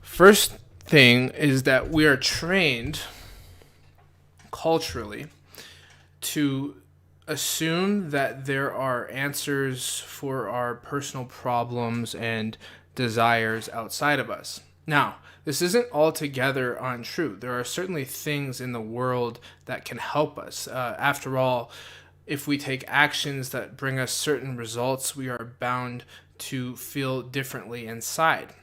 First thing is that we are trained culturally to assume that there are answers for our personal problems and desires outside of us. Now, this isn't altogether untrue. There are certainly things in the world that can help us. After all, if we take actions that bring us certain results, we are bound to feel differently inside.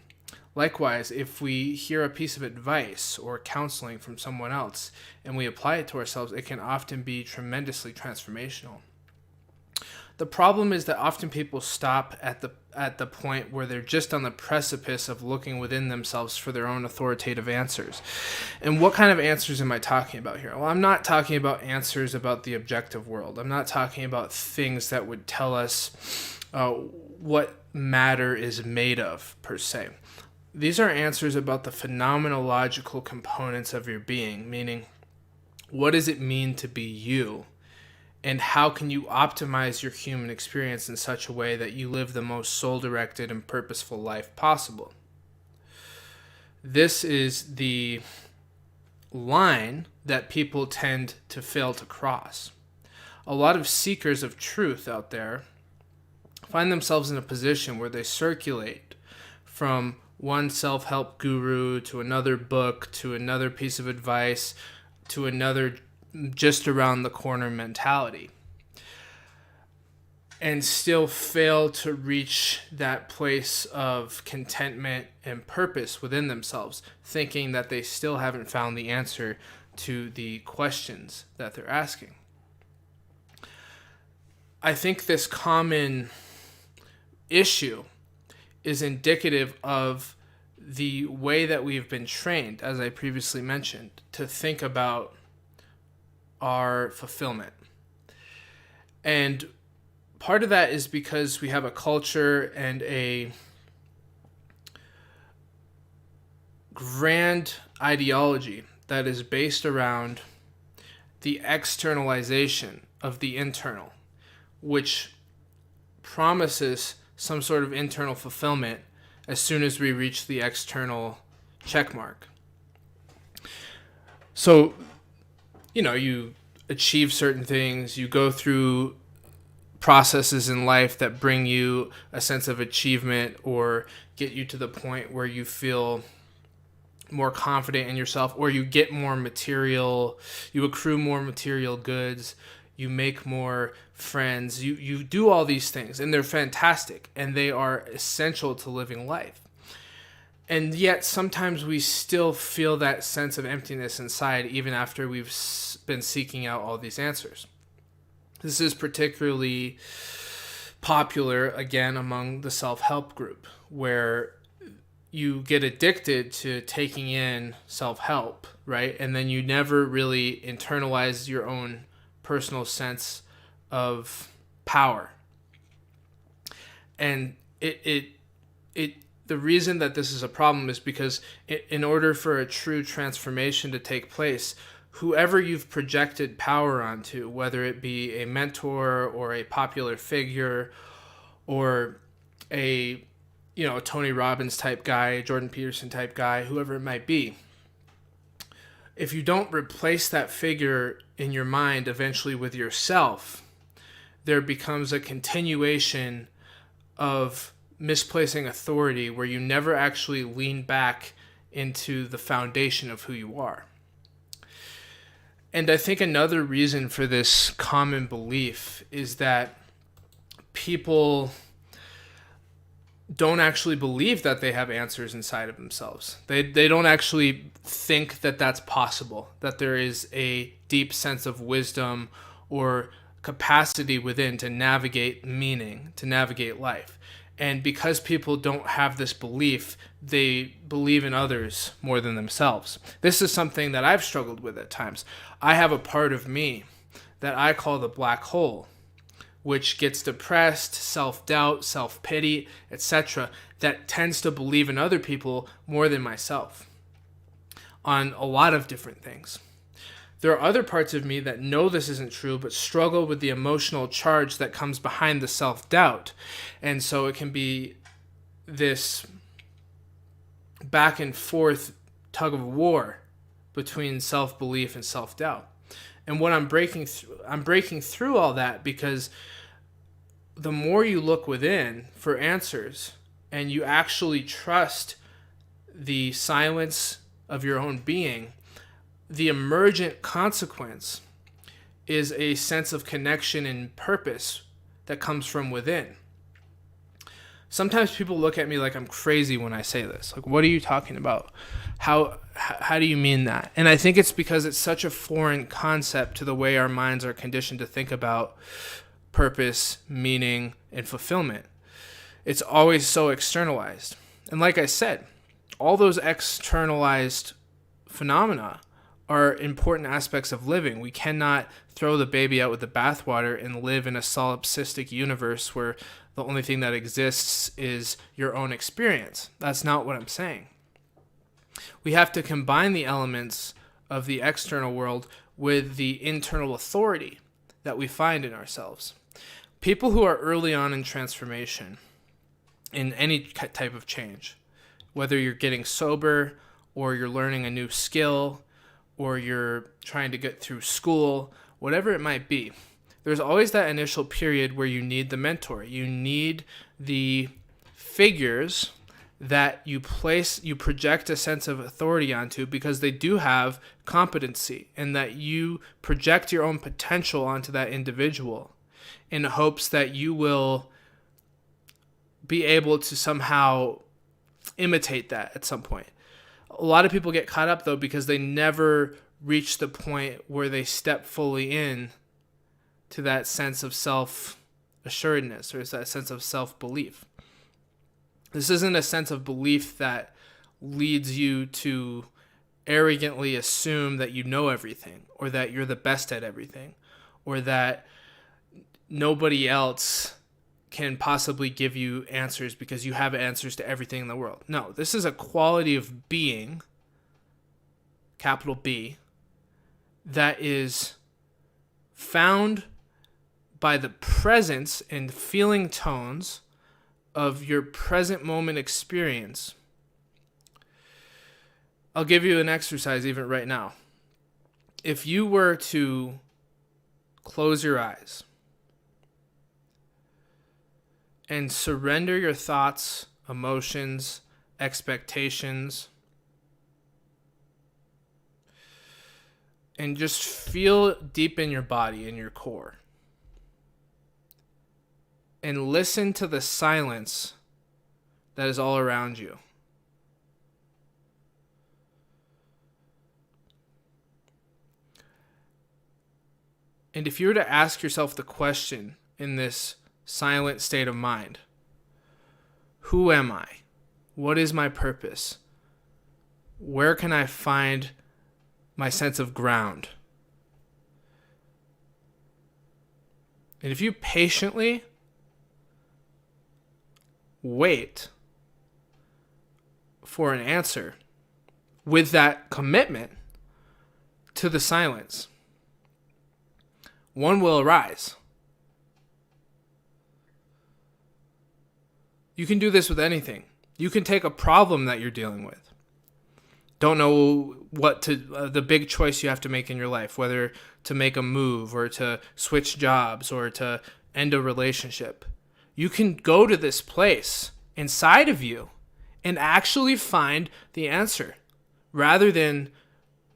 Likewise, if we hear a piece of advice or counseling from someone else and we apply it to ourselves, it can often be tremendously transformational. The problem is that often people stop at the point where they're just on the precipice of looking within themselves for their own authoritative answers. And what kind of answers am I talking about here? Well, I'm not talking about answers about the objective world. I'm not talking about things that would tell us what matter is made of, per se. These are answers about the phenomenological components of your being, meaning what does it mean to be you? And how can you optimize your human experience in such a way that you live the most soul-directed and purposeful life possible? This is the line that people tend to fail to cross. A lot of seekers of truth out there find themselves in a position where they circulate from one self-help guru to another book to another piece of advice to another just around the corner mentality, and still fail to reach that place of contentment and purpose within themselves, thinking that they still haven't found the answer to the questions that they're asking. I think this common issue is indicative of the way that we've been trained, as I previously mentioned, to think about our fulfillment. And part of that is because we have a culture and a grand ideology that is based around the externalization of the internal, which promises some sort of internal fulfillment as soon as we reach the external check mark. So, you achieve certain things, you go through processes in life that bring you a sense of achievement or get you to the point where you feel more confident in yourself, or you get more material, you accrue more material goods, you make more friends, you do all these things, and they're fantastic, and they are essential to living life. And yet sometimes we still feel that sense of emptiness inside, even after we've been seeking out all these answers. This is particularly popular, again, among the self-help group, where you get addicted to taking in self-help, right? And then you never really internalize your own personal sense of power. And the reason that this is a problem is because in order for a true transformation to take place, whoever you've projected power onto, whether it be a mentor or a popular figure or a Tony Robbins type guy, Jordan Peterson type guy, whoever it might be, if you don't replace that figure in your mind eventually with yourself, there becomes a continuation of misplacing authority where you never actually lean back into the foundation of who you are. And I think another reason for this common belief is that people don't actually believe that they have answers inside of themselves. They don't actually think that that's possible, that there is a deep sense of wisdom or capacity within to navigate meaning, to navigate life. And because people don't have this belief, they believe in others more than themselves. This is something that I've struggled with at times. I have a part of me that I call the black hole, which gets depressed, self-doubt, self-pity, etc., that tends to believe in other people more than myself on a lot of different things. There are other parts of me that know this isn't true, but struggle with the emotional charge that comes behind the self-doubt. And so it can be this back and forth tug of war between self-belief and self-doubt. And what I'm breaking through all that, because the more you look within for answers and you actually trust the silence of your own being, the emergent consequence is a sense of connection and purpose that comes from within. Sometimes people look at me like I'm crazy when I say this. Like, what are you talking about? How do you mean that? And I think it's because it's such a foreign concept to the way our minds are conditioned to think about purpose, meaning, and fulfillment. It's always so externalized. And like I said, all those externalized phenomena are important aspects of living. We cannot throw the baby out with the bathwater and live in a solipsistic universe where the only thing that exists is your own experience. That's not what I'm saying. We have to combine the elements of the external world with the internal authority that we find in ourselves. People who are early on in transformation, in any type of change, whether you're getting sober or you're learning a new skill or you're trying to get through school, whatever it might be, there's always that initial period where you need the mentor. You need the figures that you project a sense of authority onto because they do have competency, and that you project your own potential onto that individual in hopes that you will be able to somehow imitate that at some point. A lot of people get caught up, though, because they never reach the point where they step fully in to that sense of self-assuredness or that sense of self-belief. This isn't a sense of belief that leads you to arrogantly assume that you know everything or that you're the best at everything or that nobody else can possibly give you answers because you have answers to everything in the world. No, this is a quality of being, capital B, that is found by the presence and feeling tones of your present moment experience. I'll give you an exercise even right now. If you were to close your eyes and surrender your thoughts, emotions, expectations, and just feel deep in your body, in your core, and listen to the silence that is all around you. And if you were to ask yourself the question in this silent state of mind, who am I? What is my purpose? Where can I find my sense of ground? And if you patiently wait for an answer with that commitment to the silence, one will arise. You can do this with anything. You can take a problem that you're dealing with. Don't know what to, the big choice you have to make in your life, whether to make a move or to switch jobs or to end a relationship. You can go to this place inside of you and actually find the answer rather than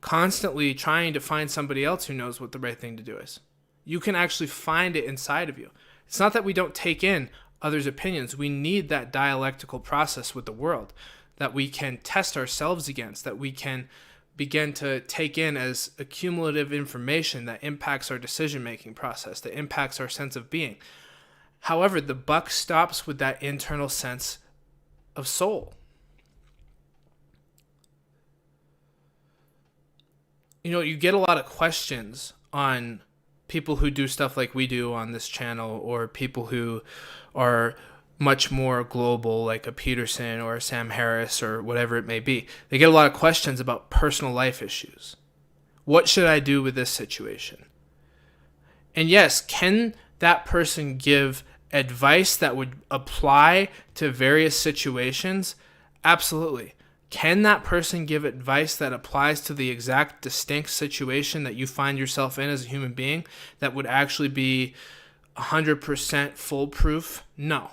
constantly trying to find somebody else who knows what the right thing to do is. You can actually find it inside of you. It's not that we don't take in others' opinions. We need that dialectical process with the world that we can test ourselves against, that we can begin to take in as accumulative information that impacts our decision-making process, that impacts our sense of being. However, the buck stops with that internal sense of soul. You get a lot of questions on people who do stuff like we do on this channel, or people who are much more global, like a Peterson or a Sam Harris or whatever it may be. They get a lot of questions about personal life issues. What should I do with this situation? And yes, can that person give advice that would apply to various situations? Absolutely. Can that person give advice that applies to the exact distinct situation that you find yourself in as a human being that would actually be 100% foolproof? No.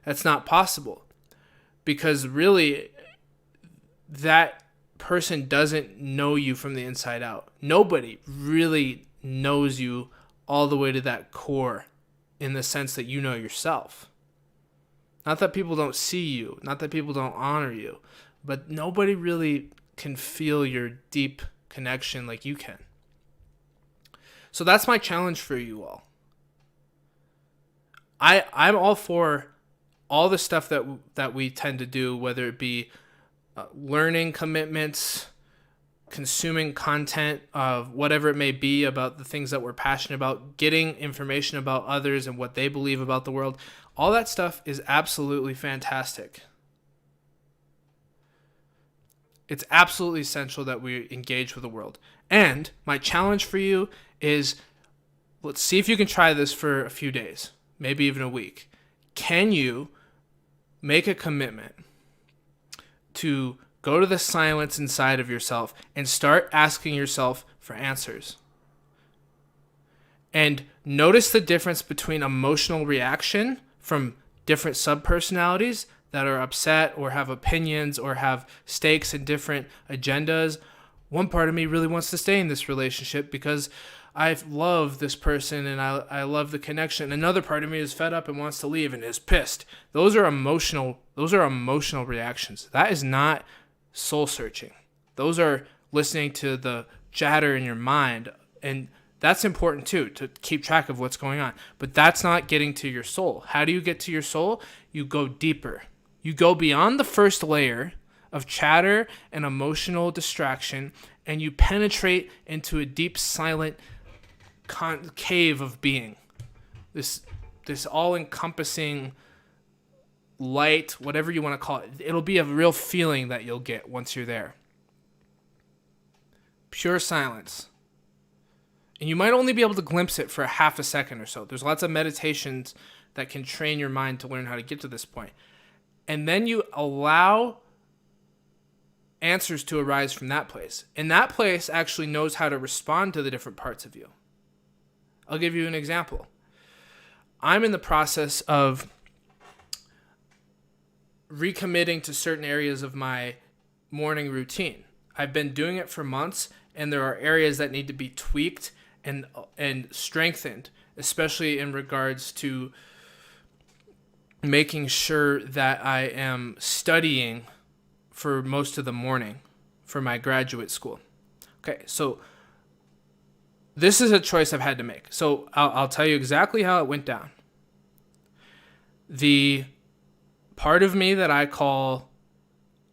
That's not possible. Because really, that person doesn't know you from the inside out. Nobody really knows you all the way to that core in the sense that you know yourself. Not that people don't see you, not that people don't honor you, but nobody really can feel your deep connection like you can. So that's my challenge for you all. I'm all for all the stuff that we tend to do, whether it be learning commitments, consuming content of whatever it may be about the things that we're passionate about, getting information about others and what they believe about the world. All that stuff is absolutely fantastic. It's absolutely essential that we engage with the world. And my challenge for you is, let's see if you can try this for a few days, maybe even a week. Can you make a commitment to go to the silence inside of yourself and start asking yourself for answers? And notice the difference between emotional reaction from different subpersonalities that are upset or have opinions or have stakes in different agendas. One part of me really wants to stay in this relationship because I love this person and I love the connection. Another part of me is fed up and wants to leave and is pissed. Those are emotional reactions. That is not soul searching. Those are listening to the chatter in your mind, and that's important too, to keep track of what's going on. But that's not getting to your soul. How do you get to your soul? You go deeper. You go beyond the first layer of chatter and emotional distraction, and you penetrate into a deep, silent cave of being. This all-encompassing light, whatever you want to call it. It'll be a real feeling that you'll get once you're there. Pure silence. And you might only be able to glimpse it for a half a second or so. There's lots of meditations that can train your mind to learn how to get to this point. And then you allow answers to arise from that place. And that place actually knows how to respond to the different parts of you. I'll give you an example. I'm in the process of recommitting to certain areas of my morning routine. I've been doing it for months, and there are areas that need to be tweaked and strengthened, especially in regards to making sure that I am studying for most of the morning for my graduate school. Okay, so this is a choice I've had to make. So I'll tell you exactly how it went down. The part of me that I call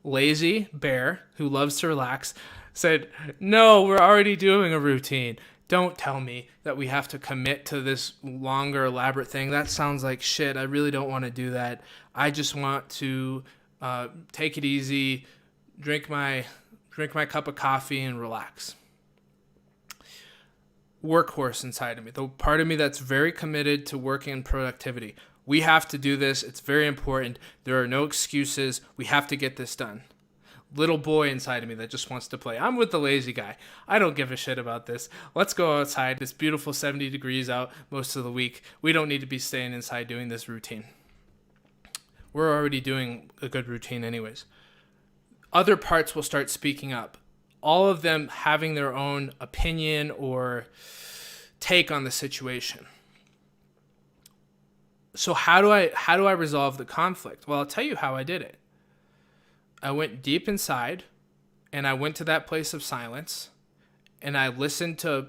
lazy bear, who loves to relax, said, no, we're already doing a routine. Don't tell me that we have to commit to this longer, elaborate thing. That sounds like shit. I really don't want to do that. I just want to take it easy, drink my cup of coffee, and relax. Workhorse inside of me, the part of me that's very committed to working and productivity. We have to do this. It's very important. There are no excuses. We have to get this done. Little boy inside of me that just wants to play. I'm with the lazy guy. I don't give a shit about this. Let's go outside. It's beautiful 70 degrees out most of the week. We don't need to be staying inside doing this routine. We're already doing a good routine anyways. Other parts will start speaking up. All of them having their own opinion or take on the situation. So how do I resolve the conflict? Well, I'll tell you how I did it. I went deep inside, and I went to that place of silence, and I listened to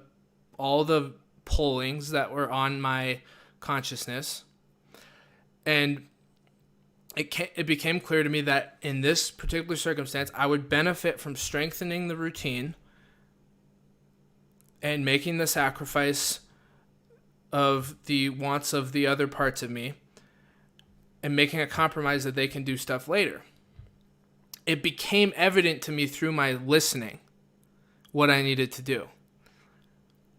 all the pollings that were on my consciousness. And it became clear to me that in this particular circumstance, I would benefit from strengthening the routine and making the sacrifice of the wants of the other parts of me and making a compromise that they can do stuff later. It became evident to me through my listening what I needed to do.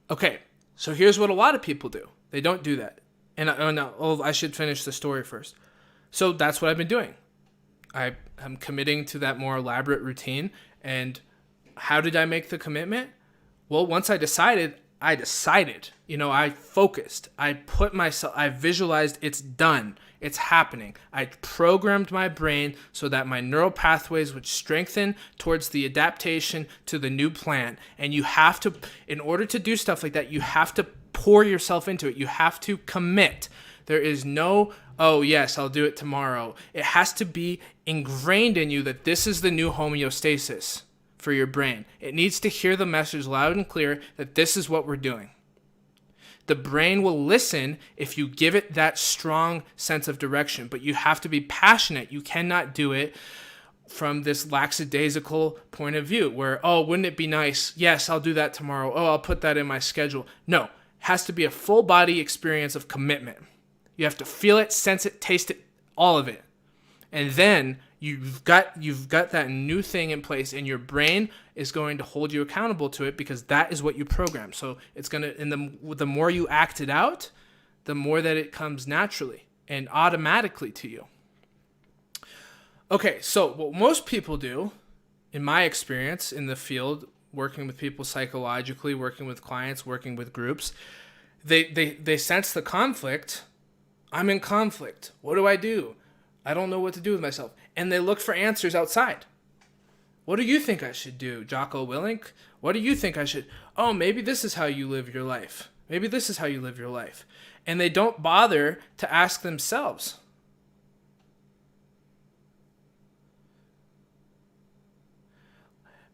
Okay, so here's what a lot of people do. They don't do that. And I should finish the story first. So that's what I've been doing. I'm committing to that more elaborate routine. And how did I make the commitment? Well, once I decided. I focused. I visualized it's done. It's happening. I programmed my brain so that my neural pathways would strengthen towards the adaptation to the new plan. And you have to, in order to do stuff like that, you have to pour yourself into it. You have to commit. There is no, oh yes, I'll do it tomorrow. It has to be ingrained in you that this is the new homeostasis for your brain. It needs to hear the message loud and clear that this is what we're doing. The brain will listen if you give it that strong sense of direction, but you have to be passionate. You cannot do it from this lackadaisical point of view where, oh, wouldn't it be nice? Yes, I'll do that tomorrow. Oh, I'll put that in my schedule. No, it has to be a full body experience of commitment. You have to feel it, sense it, taste it, all of it. And then you've got that new thing in place, and your brain is going to hold you accountable to it because that is what you program. So it's going to, and the more you act it out, the more that it comes naturally and automatically to you. Okay, so what most people do, in my experience in the field, working with people psychologically, working with clients, working with groups, they sense the conflict. I'm in conflict. What do I do? I don't know what to do with myself. And they look for answers outside. What do you think I should do, Jocko Willink? What do you think I should? Oh, maybe this is how you live your life. Maybe this is how you live your life. And they don't bother to ask themselves.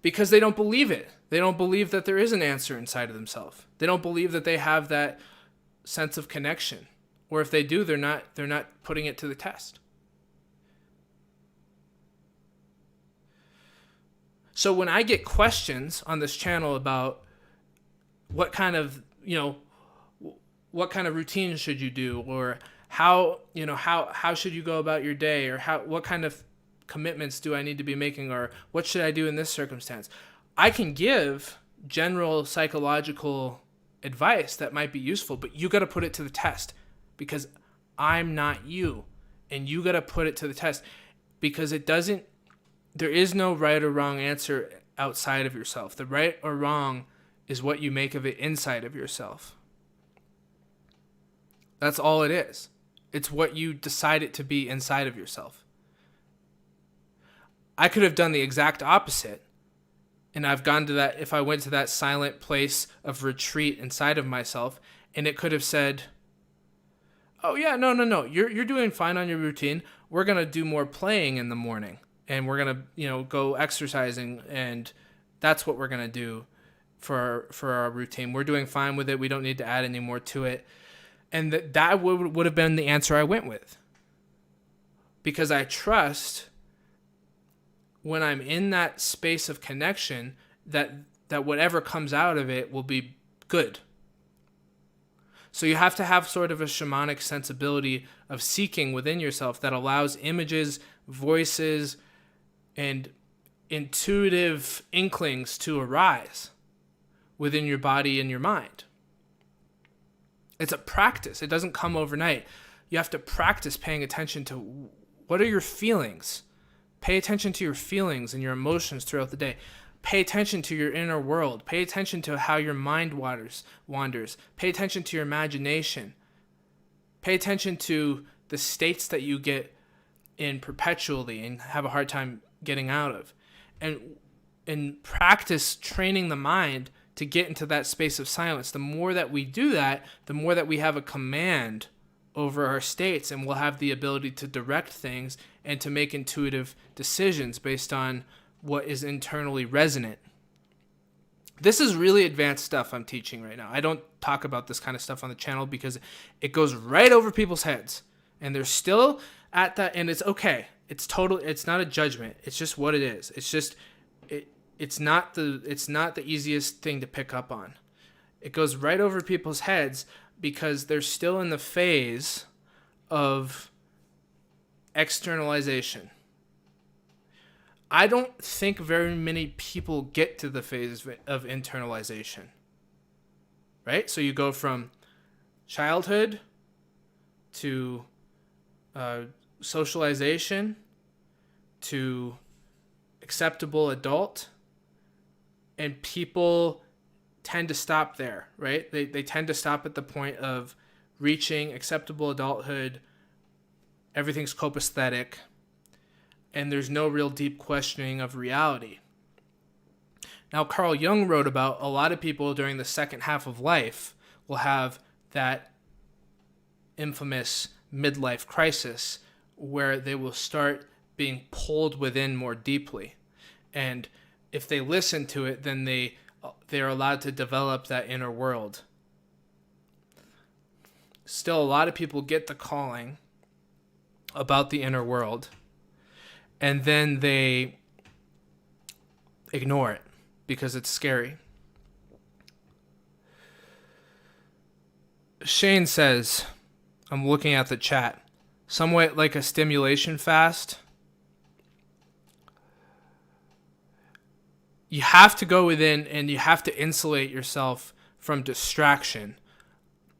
Because they don't believe it. They don't believe that there is an answer inside of themselves. They don't believe that they have that sense of connection. Or if they do, they're not putting it to the test. So when I get questions on this channel about what kind of routine should you do, or how should you go about your day, or what kind of commitments do I need to be making, or what should I do in this circumstance, I can give general psychological advice that might be useful, but you got to put it to the test because I'm not you, and you got to put it to the test because there is no right or wrong answer outside of yourself. The right or wrong is what you make of it inside of yourself. That's all it is. It's what you decide it to be inside of yourself. I could have done the exact opposite, and I've gone to that, if I went to that silent place of retreat inside of myself, and it could have said, oh yeah, no, you're doing fine on your routine. We're going to do more playing in the morning. And we're going to, go exercising, and that's what we're going to do for our routine. We're doing fine with it. We don't need to add any more to it. And that would have been the answer I went with. Because I trust when I'm in that space of connection that whatever comes out of it will be good. So you have to have sort of a shamanic sensibility of seeking within yourself that allows images, voices, and intuitive inklings to arise within your body and your mind. It's a practice. It doesn't come overnight. You have to practice paying attention to what are your feelings. Pay attention to your feelings and your emotions throughout the day. Pay attention to your inner world. Pay attention to how your mind wanders. Pay attention to your imagination. Pay attention to the states that you get in perpetually and have a hard time getting out of, and practice training the mind to get into that space of silence. The more that we do that, the more that we have a command over our states, and we'll have the ability to direct things and to make intuitive decisions based on what is internally resonant. This is really advanced stuff I'm teaching right now. I don't talk about this kind of stuff on the channel because it goes right over people's heads. And they're still at that, and it's okay. It's not a judgment. It's just what it is. It's not the easiest thing to pick up on. It goes right over people's heads because they're still in the phase of externalization. I don't think very many people get to the phase of internalization. Right? So you go from childhood to socialization to acceptable adult, and people tend to stop there, right? They tend to stop at the point of reaching acceptable adulthood. Everything's copacetic, and there's no real deep questioning of reality. Now, Carl Jung wrote about a lot of people during the second half of life will have that infamous midlife crisis where they will start being pulled within more deeply. And if they listen to it, then they're allowed to develop that inner world. Still, a lot of people get the calling about the inner world, and then they ignore it because it's scary. Shane says, I'm looking at the chat, somewhat like a stimulation fast. You have to go within and you have to insulate yourself from distraction.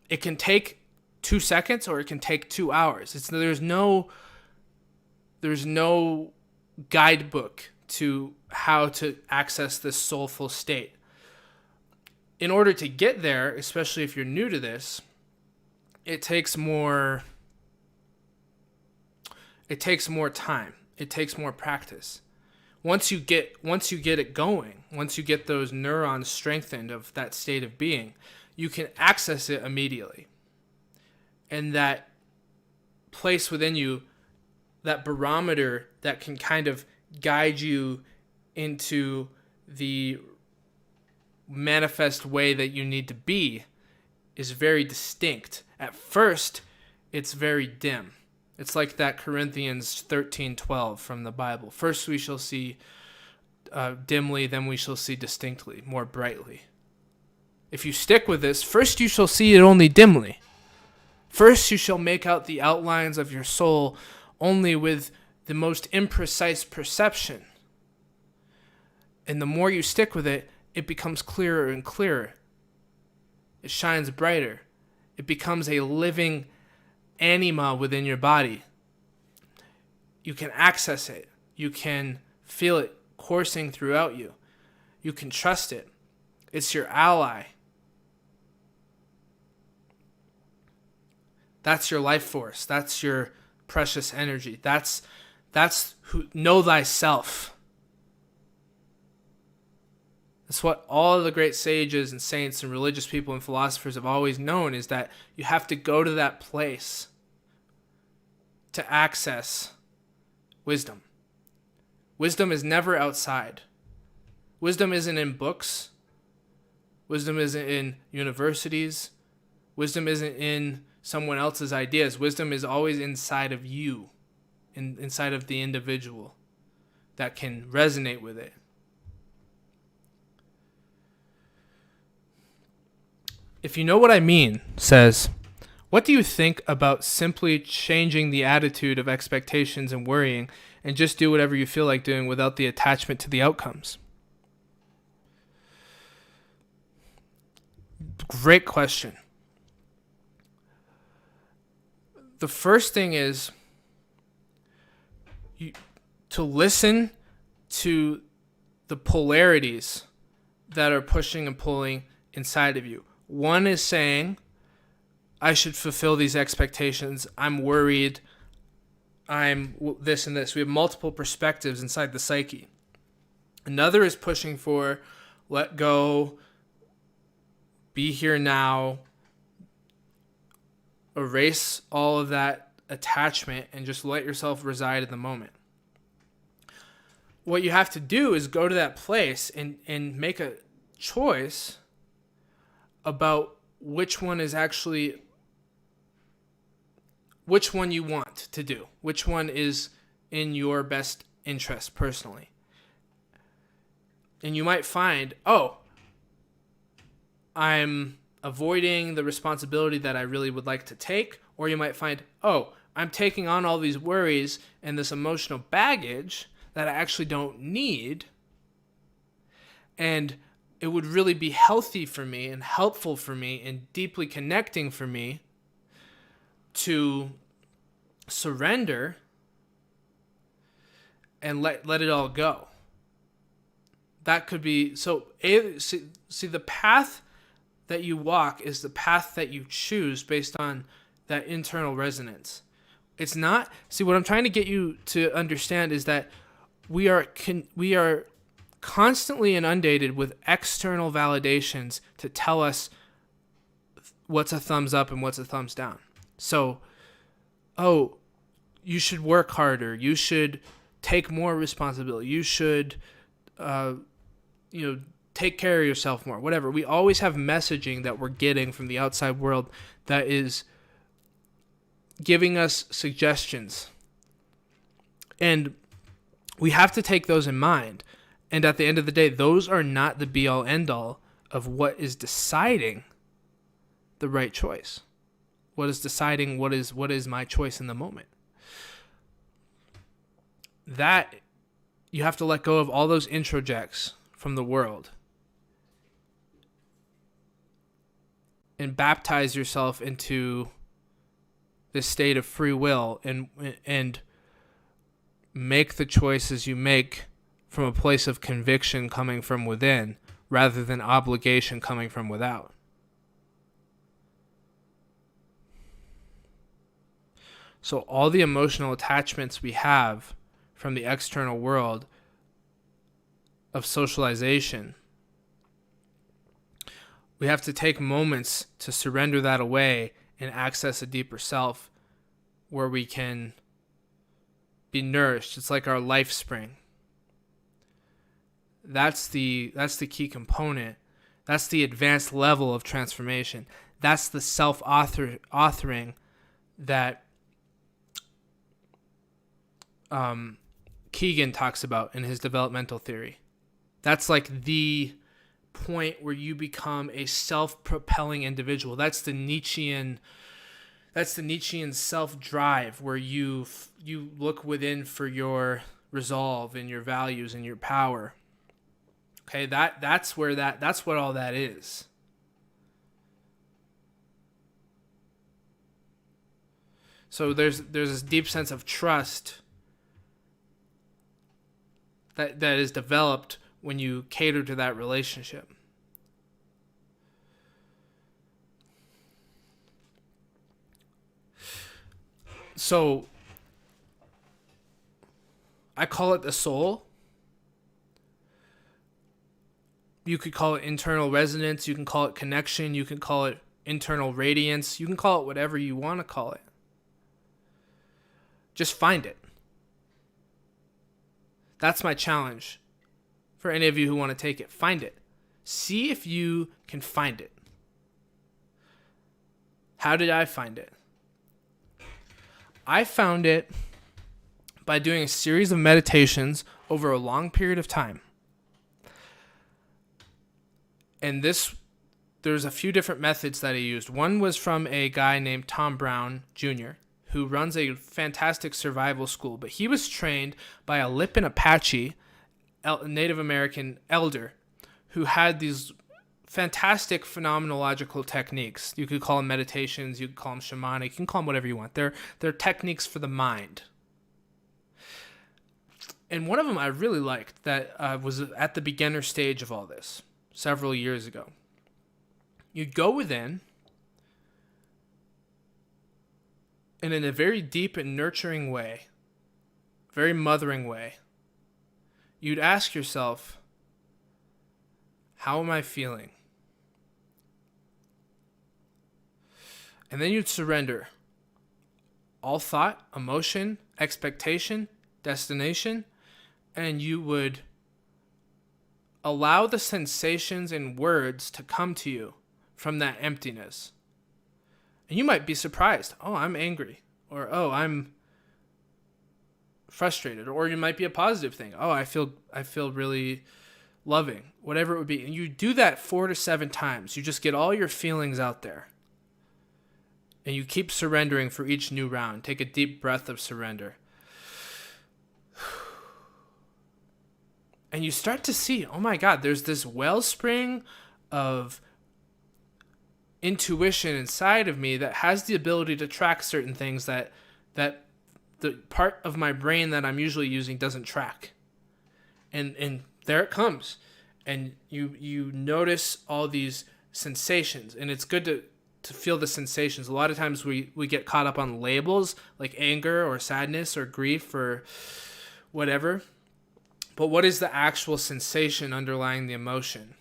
It can take 2 seconds or it can take 2 hours. There's no guidebook to how to access this soulful state. In order to get there, especially if you're new to this, it takes more time. It takes more practice. Once you get it going, once you get those neurons strengthened of that state of being, you can access it immediately. And that place within you, that barometer that can kind of guide you into the manifest way that you need to be, is very distinct. At first, it's very dim. It's like that Corinthians 13:12 from the Bible. First we shall see dimly, then we shall see distinctly, more brightly. If you stick with this, first you shall see it only dimly. First you shall make out the outlines of your soul only with the most imprecise perception. And the more you stick with it, it becomes clearer and clearer. It shines brighter. It becomes a living anima within your body. You can access it. You can feel it coursing throughout you. You can trust it. It's your ally. That's your life force. That's your precious energy. That's who. Know thyself. That's what all the great sages and saints and religious people and philosophers have always known, is that you have to go to that place to access wisdom. Wisdom is never outside. Wisdom isn't in books. Wisdom isn't in universities. Wisdom isn't in someone else's ideas. Wisdom is always inside of you, inside of the individual that can resonate with it. If you know what I mean, says, what do you think about simply changing the attitude of expectations and worrying and just do whatever you feel like doing without the attachment to the outcomes? Great question. The first thing is to listen to the polarities that are pushing and pulling inside of you. One is saying, I should fulfill these expectations. I'm worried. I'm this and this. We have multiple perspectives inside the psyche. Another is pushing for, let go, be here now, erase all of that attachment, and just let yourself reside in the moment. What you have to do is go to that place and make a choice about which one you want to do, which one is in your best interest personally. And you might find, I'm avoiding the responsibility that I really would like to take. Or you might find, I'm taking on all these worries and this emotional baggage that I actually don't need. And it would really be healthy for me and helpful for me and deeply connecting for me to surrender and let it all go. That could be, see the path that you walk is the path that you choose based on that internal resonance. It's not, what I'm trying to get you to understand is that we are constantly inundated with external validations to tell us what's a thumbs up and what's a thumbs down. So, you should work harder. You should take more responsibility. You should, take care of yourself more, whatever. We always have messaging that we're getting from the outside world that is giving us suggestions. And we have to take those in mind. And at the end of the day, those are not the be-all, end-all of what is deciding the right choice. What is deciding what is my choice in the moment. That you have to let go of all those introjects from the world and baptize yourself into this state of free will and make the choices you make from a place of conviction coming from within rather than obligation coming from without. So all the emotional attachments we have from the external world of socialization, we have to take moments to surrender that away and access a deeper self where we can be nourished. It's like our life spring. That's the key component. That's the advanced level of transformation. That's the self-authoring that Keegan talks about in his developmental theory. That's like the point where you become a self-propelling individual. That's the Nietzschean self-drive, where you look within for your resolve and your values and your power. Okay, that's what all that is. So there's this deep sense of trust that is developed when you cater to that relationship. So I call it the soul. You could call it internal resonance. You can call it connection. You can call it internal radiance. You can call it whatever you want to call it. Just find it. That's my challenge for any of you who want to take it. Find it. See if you can find it. How did I find it? I found it by doing a series of meditations over a long period of time. And there's a few different methods that I used. One was from a guy named Tom Brown Jr., who runs a fantastic survival school. But he was trained by a Lipan Apache, Native American elder, who had these fantastic phenomenological techniques. You could call them meditations, you could call them shamanic, you can call them whatever you want. They're techniques for the mind. And one of them I really liked that was at the beginner stage of all this, several years ago. You'd go within, and in a very deep and nurturing way, very mothering way, you'd ask yourself, how am I feeling? And then you'd surrender all thought, emotion, expectation, destination, and you would allow the sensations and words to come to you from that emptiness. And you might be surprised. Oh, I'm angry. Or, oh, I'm frustrated. Or it might be a positive thing. Oh, I feel really loving. Whatever it would be. And you do that 4 to 7 times. You just get all your feelings out there. And you keep surrendering for each new round. Take a deep breath of surrender. And you start to see, oh my God, there's this wellspring of intuition inside of me that has the ability to track certain things that the part of my brain that I'm usually using doesn't track. And there it comes. And you notice all these sensations. And it's good to feel the sensations. A lot of times we get caught up on labels like anger or sadness or grief or whatever. But what is the actual sensation underlying the emotion?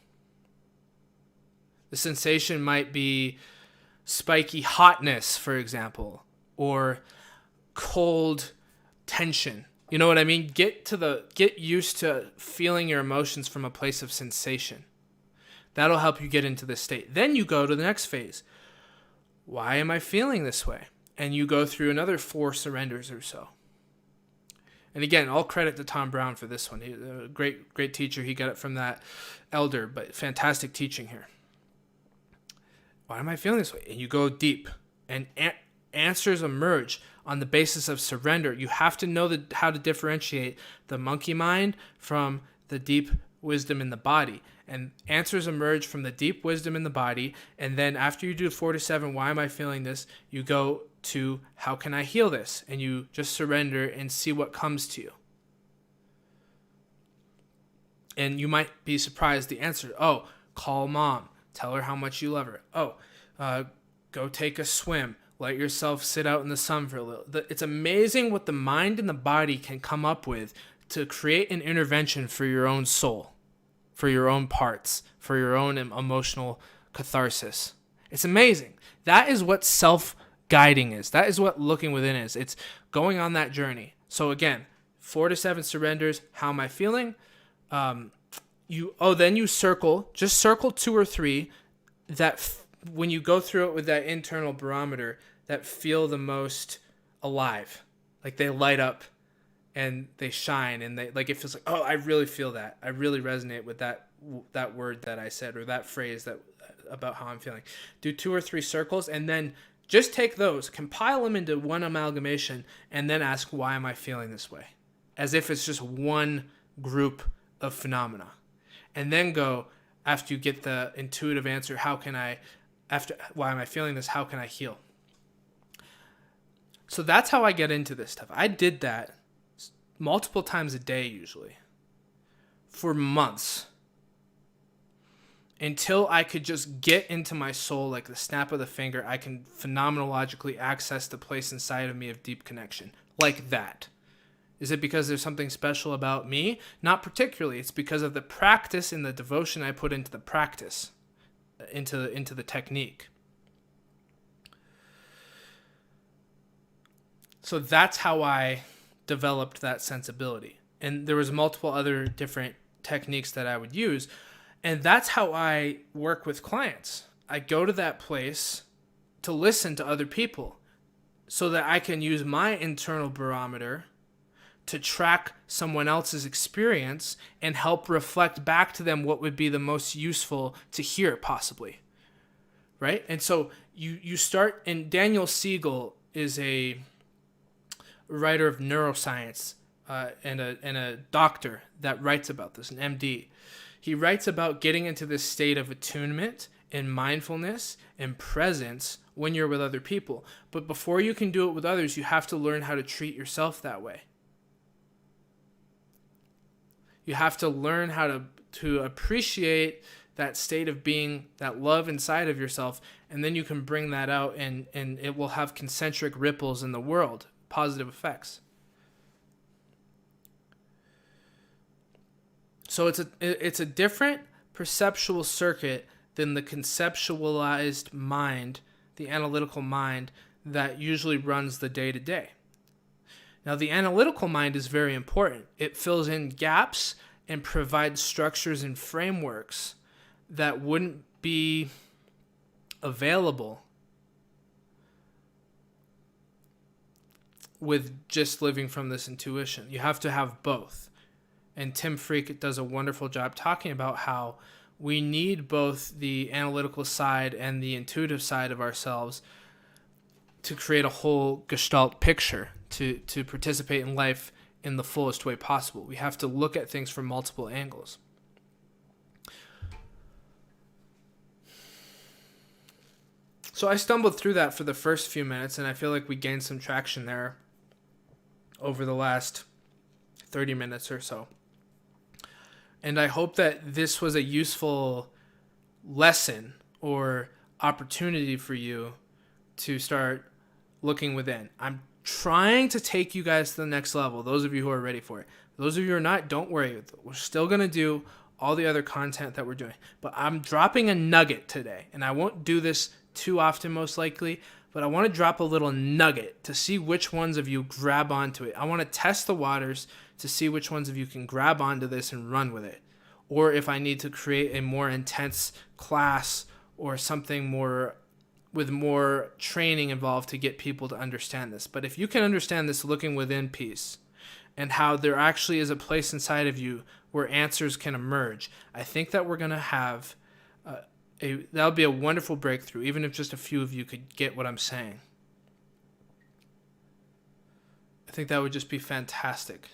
The sensation might be spiky hotness, for example, or cold tension. You know what I mean? Get used to feeling your emotions from a place of sensation. That'll help you get into this state. Then you go to the next phase. Why am I feeling this way? And you go through another 4 surrenders or so. And again, all credit to Tom Brown for this one. He's a great teacher. He got it from that elder, but fantastic teaching here. Why am I feeling this way? And you go deep, and answers emerge on the basis of surrender. You have to know how to differentiate the monkey mind from the deep wisdom in the body. And answers emerge from the deep wisdom in the body. And then after you do 4 to 7, why am I feeling this? You go to how can I heal this? And you just surrender and see what comes to you. And you might be surprised the answer. Oh, call mom. Tell her how much you love her. Oh, go take a swim. Let yourself sit out in the sun for a little. It's amazing what the mind and the body can come up with to create an intervention for your own soul, for your own parts, for your own emotional catharsis. It's amazing. That is what self-guiding is. That is what looking within is. It's going on that journey. So again, 4 to 7 surrenders. How am I feeling? Then you circle 2 or 3 that when you go through it with that internal barometer that feel the most alive. Like they light up and they shine, and they like it feels like, oh, I really feel that. I really resonate with that word that I said, or that phrase that about how I'm feeling. Do 2 or 3 circles, and then just take those, compile them into one amalgamation, and then ask, why am I feeling this way? As if it's just one group of phenomena. And then go, after you get the intuitive answer, why am I feeling this? How can I heal? So that's how I get into this stuff. I did that multiple times a day, usually, for months, until I could just get into my soul like the snap of the finger. I can phenomenologically access the place inside of me of deep connection, like that. Is it because there's something special about me? Not particularly. It's because of the practice and the devotion I put into the practice, into the technique. So that's how I developed that sensibility. And there was multiple other different techniques that I would use. And that's how I work with clients. I go to that place to listen to other people so that I can use my internal barometer to track someone else's experience and help reflect back to them what would be the most useful to hear, possibly. Right? And so you start, and Daniel Siegel is a writer of neuroscience and a doctor that writes about this, an MD. He writes about getting into this state of attunement and mindfulness and presence when you're with other people. But before you can do it with others, you have to learn how to treat yourself that way. You have to learn how to appreciate that state of being, that love inside of yourself, and then you can bring that out, and it will have concentric ripples in the world, positive effects. So it's a different perceptual circuit than the conceptualized mind, the analytical mind that usually runs the day-to-day. Now, the analytical mind is very important. It fills in gaps and provide structures and frameworks that wouldn't be available with just living from this intuition. You have to have both. And Tim Freak does a wonderful job talking about how we need both the analytical side and the intuitive side of ourselves to create a whole gestalt picture, to participate in life in the fullest way possible. We have to look at things from multiple angles. So I stumbled through that for the first few minutes, and I feel like we gained some traction there over the last 30 minutes or so. And I hope that this was a useful lesson or opportunity for you to start looking within. I'm trying to take you guys to the next level, those of you who are ready for it. Those of you who are not, don't worry. We're still going to do all the other content that we're doing. But I'm dropping a nugget today, and I won't do this too often most likely, but I want to drop a little nugget to see which ones of you grab onto it. I want to test the waters to see which ones of you can grab onto this and run with it. Or if I need to create a more intense class or something more with more training involved to get people to understand this. But if you can understand this looking within piece and how there actually is a place inside of you where answers can emerge, I think that we're going to have that would be a wonderful breakthrough, even if just a few of you could get what I'm saying. I think that would just be fantastic.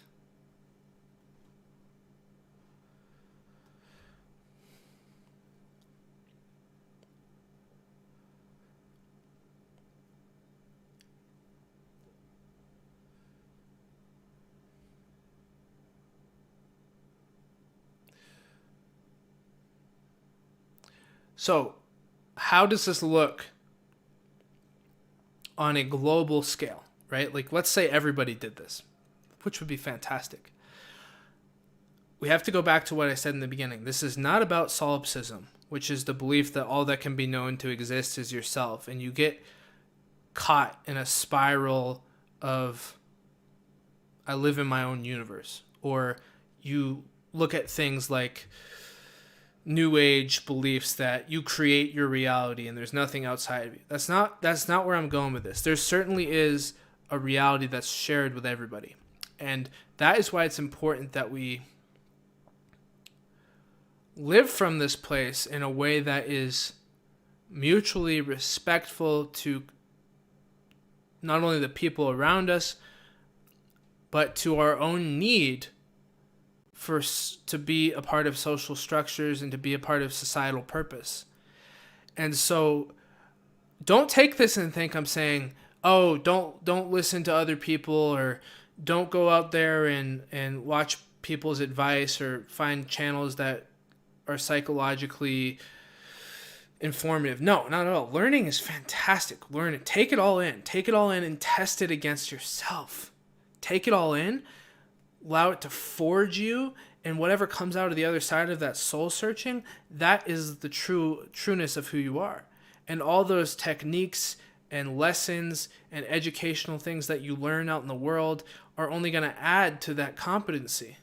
So, how does this look on a global scale, right? Like, let's say everybody did this, which would be fantastic. We have to go back to what I said in the beginning. This is not about solipsism, which is the belief that all that can be known to exist is yourself, and you get caught in a spiral of, I live in my own universe, or you look at things like New Age beliefs that you create your reality and there's nothing outside of you. That's not where I'm going with this. There certainly is a reality that's shared with everybody. And that is why it's important that we live from this place in a way that is mutually respectful to not only the people around us, but to our own need to be a part of social structures and to be a part of societal purpose. And so don't take this and think I'm saying, oh, don't listen to other people, or don't go out there and watch people's advice or find channels that are psychologically informative. No, not at all. Learning is fantastic. Learn it. Take it all in. Take it all in and test it against yourself. Take it all in. Allow it to forge you, and whatever comes out of the other side of that soul searching, that is the trueness of who you are. And all those techniques and lessons and educational things that you learn out in the world are only going to add to that competency.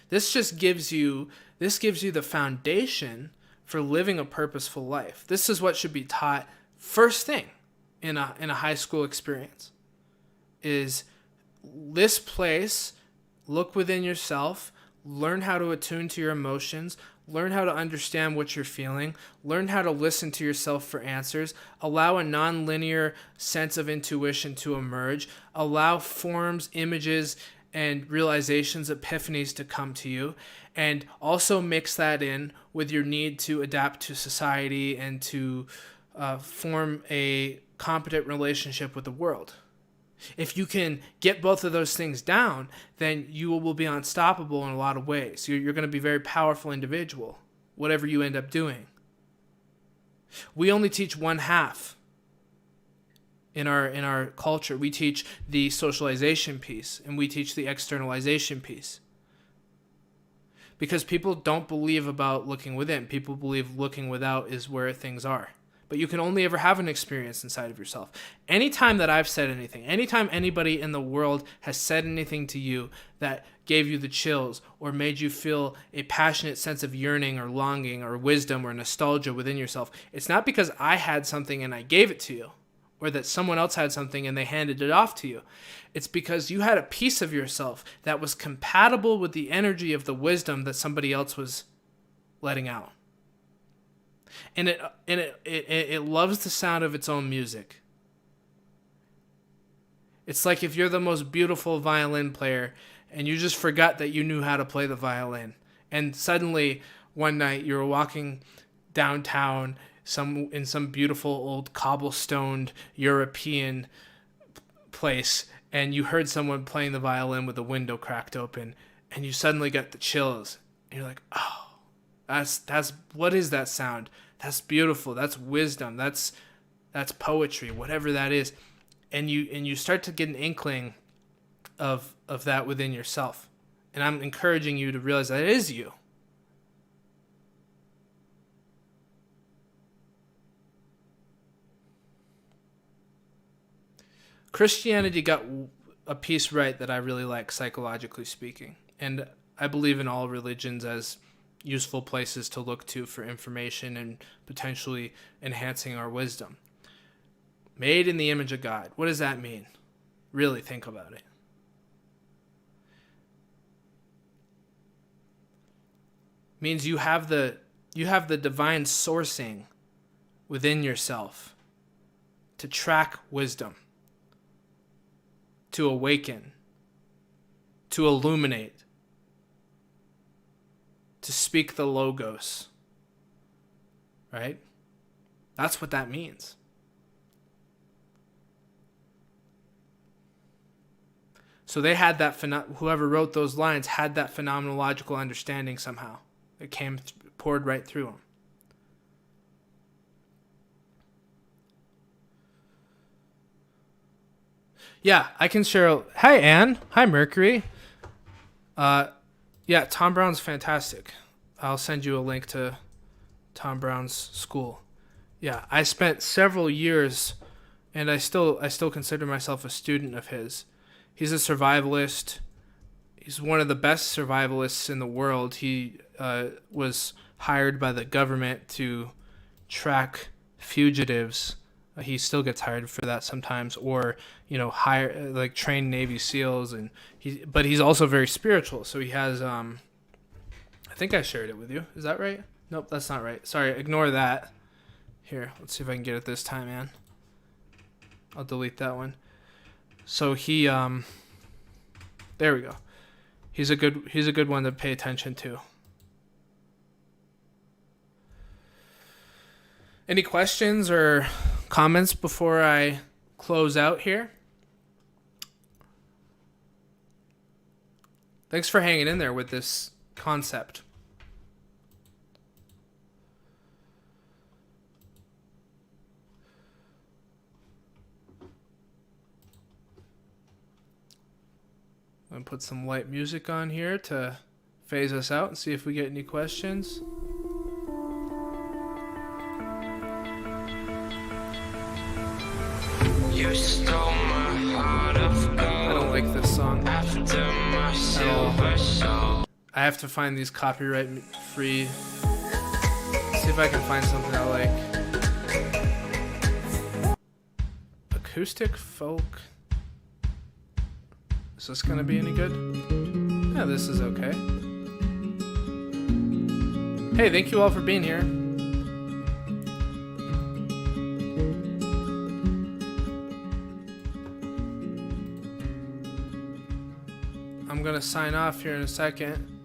This gives you the foundation for living a purposeful life. This is what should be taught first thing in a high school experience. Is this place, look within yourself, learn how to attune to your emotions, learn how to understand what you're feeling, learn how to listen to yourself for answers, allow a nonlinear sense of intuition to emerge, allow forms, images, and realizations, epiphanies to come to you, and also mix that in with your need to adapt to society and to form a competent relationship with the world. If you can get both of those things down, then you will be unstoppable in a lot of ways. You're going to be a very powerful individual, whatever you end up doing. We only teach one half in our culture. We teach the socialization piece, and we teach the externalization piece. Because people don't believe about looking within. People believe looking without is where things are. but you can only ever have an experience inside of yourself. Anytime that I've said anything, anytime anybody in the world has said anything to you that gave you the chills or made you feel a passionate sense of yearning or longing or wisdom or nostalgia within yourself, it's not because I had something and I gave it to you, or that someone else had something and they handed it off to you. It's because you had a piece of yourself that was compatible with the energy of the wisdom that somebody else was letting out. And it loves the sound of its own music. It's like if you're the most beautiful violin player and you just forgot that you knew how to play the violin. And suddenly one night you were walking downtown in some beautiful old cobblestoned European place, and you heard someone playing the violin with the window cracked open, and you suddenly get the chills. And you're like, oh, that's what is that sound? That's beautiful. That's wisdom. That's poetry, whatever that is. And you start to get an inkling of that within yourself. And I'm encouraging you to realize that it is you. Christianity got a piece right that I really like, psychologically speaking. And I believe in all religions as useful places to look to for information and potentially enhancing our wisdom. Made in the image of God. What does that mean? Really think about it. It means you have the divine sourcing within yourself to track wisdom, to awaken, to illuminate, to speak the logos, right? That's what that means. So they had that, whoever wrote those lines had that phenomenological understanding somehow. It poured right through them. Yeah, I can share. Hi, Anne. Hi, Mercury. Yeah, Tom Brown's fantastic. I'll send you a link to Tom Brown's school. Yeah, I spent several years, and I still consider myself a student of his. He's a survivalist. He's one of the best survivalists in the world. He was hired by the government to track fugitives. He still gets hired for that sometimes, or train Navy SEALs, but he's also very spiritual. So he has I think I shared it with you. Is that right? Nope, that's not right. Sorry, ignore that. Here, let's see if I can get it this time, man. I'll delete that one. So he there we go. He's a good one to pay attention to. Any questions or comments before I close out here? Thanks for hanging in there with this concept. I'm going to put some light music on here to phase us out and see if we get any questions. You stole my heart of gold. I don't like this song at all. I have to find these copyright free. See if I can find something I like. Acoustic folk. Is this gonna be any good? Yeah, this is okay. Hey, thank you all for being here. I'm gonna sign off here in a second.